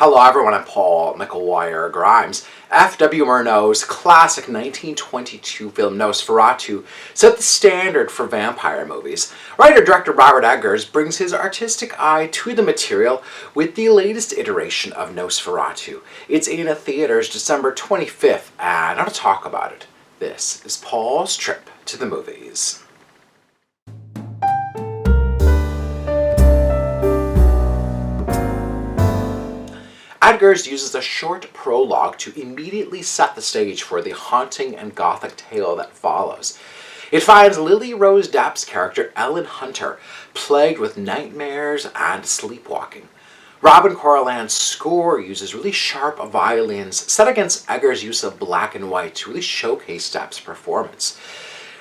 Hello everyone, I'm Paul McElwire Grimes. F.W. Murnau's classic 1922 film Nosferatu set the standard for vampire movies. Writer-director Robert Eggers brings his artistic eye to the material with the latest iteration of Nosferatu. It's in theaters December 25th, and now to talk about it, this is Paul's trip to the movies. Eggers uses a short prologue to immediately set the stage for the haunting and gothic tale that follows. It finds Lily Rose Depp's character Ellen Hunter plagued with nightmares and sleepwalking. Robin Corlland's score uses really sharp violins set against Eggers' use of black and white to really showcase Depp's performance.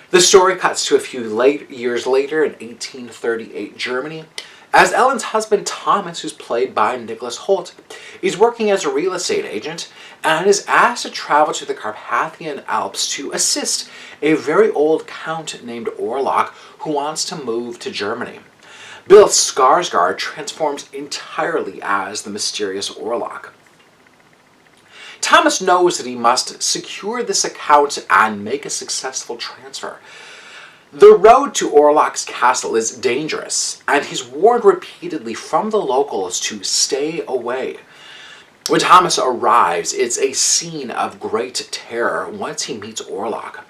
The story cuts to a few years later in 1838 Germany, as Ellen's husband Thomas, who's played by Nicholas Hoult, is working as a real estate agent and is asked to travel to the Carpathian Alps to assist a very old count named Orlok who wants to move to Germany. Bill Skarsgard transforms entirely as the mysterious Orlok. Thomas knows that he must secure this account and make a successful transfer. The road to Orlok's castle is dangerous, and he's warned repeatedly from the locals to stay away. When Thomas arrives, it's a scene of great terror once he meets Orlok.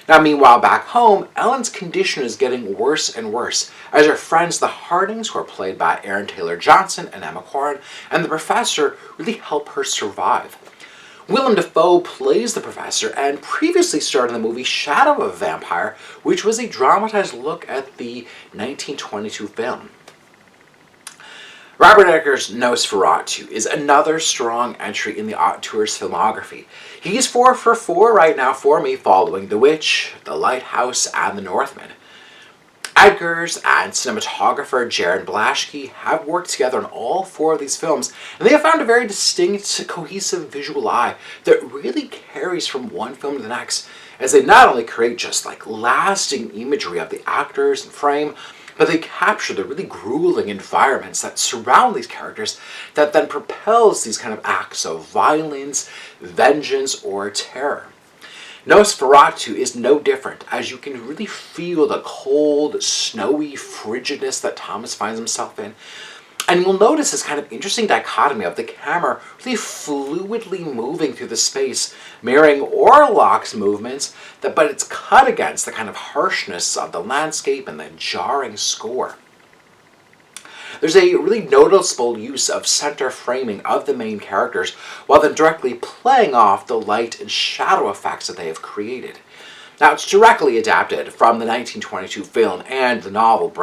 Now, meanwhile, back home, Ellen's condition is getting worse and worse, as her friends, the Hardings, who are played by Aaron Taylor-Johnson and Emma Corrin, and the Professor really help her survive. Willem Dafoe plays the Professor and previously starred in the movie Shadow of a Vampire, which was a dramatized look at the 1922 film. Robert Eggers' Nosferatu is another strong entry in the auteur's filmography. He's 4 for 4 right now for me, following The Witch, The Lighthouse, and The Northman. Eggers and cinematographer Jared Blaschke have worked together on all 4 of these films, and they have found a very distinct, cohesive visual eye that really carries from one film to the next, as they not only create just lasting imagery of the actors and frame, but they capture the really grueling environments that surround these characters that then propels these kind of acts of violence, vengeance, or terror. Nosferatu is no different, as you can really feel the cold, snowy frigidness that Thomas finds himself in. And you'll notice this kind of interesting dichotomy of the camera really fluidly moving through the space, mirroring Orlok's movements, but it's cut against the kind of harshness of the landscape and the jarring score. There's a really noticeable use of center framing of the main characters, while then directly playing off the light and shadow effects that they have created. Now, it's directly adapted from the 1922 film and the novel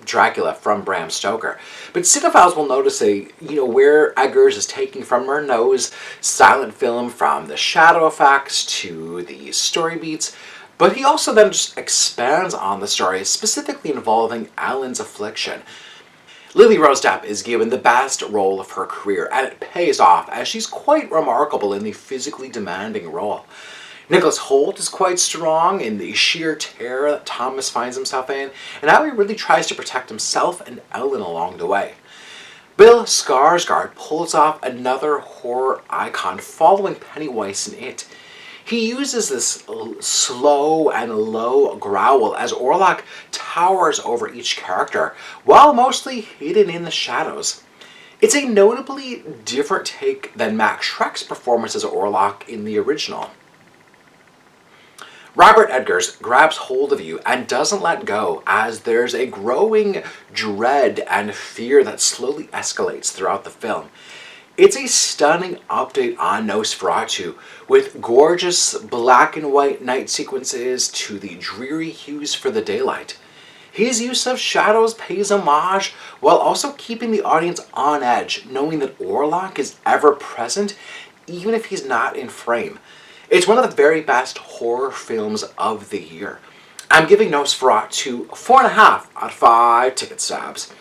Dracula from Bram Stoker, but cinephiles will notice where Eggers is taking from Murnau's silent film, from the shadow effects to the story beats, but he also then just expands on the story, specifically involving Ellen's affliction. Lily Rose Depp is given the best role of her career, and it pays off, as she's quite remarkable in the physically demanding role. Nicholas Hoult is quite strong in the sheer terror that Thomas finds himself in, and how he really tries to protect himself and Ellen along the way. Bill Skarsgard pulls off another horror icon following Pennywise in It. He uses this slow and low growl as Orlok towers over each character, while mostly hidden in the shadows. It's a notably different take than Max Schreck's performance as Orlok in the original. Robert Eggers grabs hold of you and doesn't let go, as there's a growing dread and fear that slowly escalates throughout the film. It's a stunning update on Nosferatu, with gorgeous black and white night sequences to the dreary hues for the daylight. His use of shadows pays homage, while also keeping the audience on edge, knowing that Orlok is ever present, even if he's not in frame. It's one of the very best horror films of the year. I'm giving Nosferatu 4.5 out of 5 ticket stubs.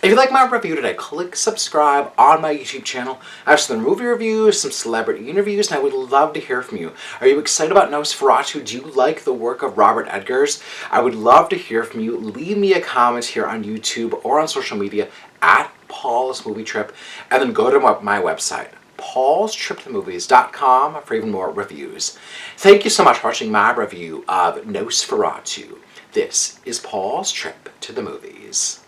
If you like my review today, click subscribe on my YouTube channel. I have some movie reviews, some celebrity interviews, and I would love to hear from you. Are you excited about Nosferatu? Do you like the work of Robert Eggers? I would love to hear from you. Leave me a comment here on YouTube or on social media at Paul's Movie Trip, and then go to my website, paulstriptothemovies.com, for even more reviews. Thank you so much for watching my review of Nosferatu. This is Paul's Trip to the Movies.